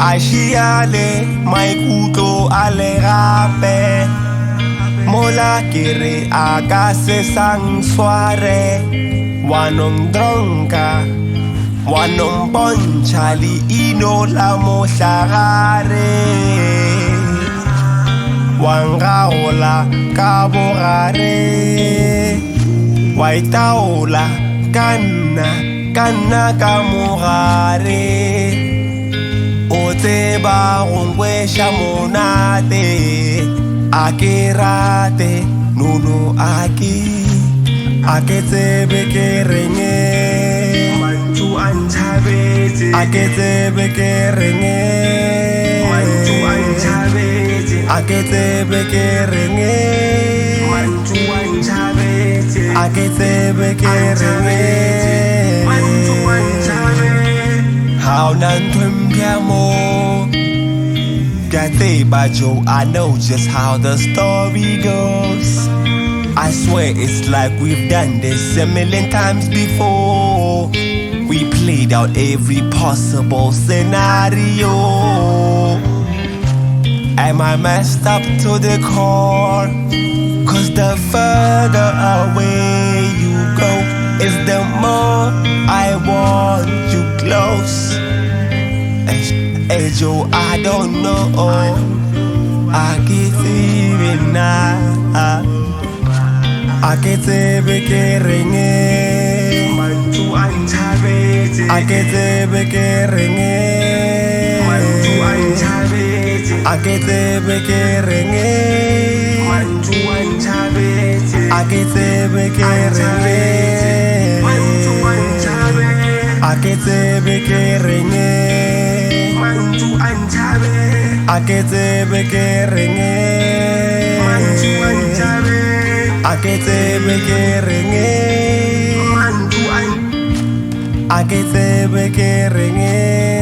Ashiale maikutlo a le gape mola ke re a ka se sang sware wanong dronka wanong poncha leino la mohlagare wangaola ka bogare waitaola kanna ka mogare o tseba go ngwesha monate a ke rate nono a ke tsebe ke renge mantu a nthabetse a ke tsebe ke renge mantu a nthabetse a ke tsebe ke renge mantu a nthabetse a ke tsebe ke renge mantu a nthabetse how nantumpiamo Joe, I know just how the story goes. I swear it's like we've done this a million times before. We played out every possible scenario. Am I messed up to the core? Cause the further away you go is the more I want you close. Hey Joe, I don't know. I get even now. I get every caring. Mantu antabete. I get every caring. Mantu antabete. I get every caring. Mantu antabete. I get every caring. Mantu antabete. I get every caring. I get every caring. I get every caring. I get every caring.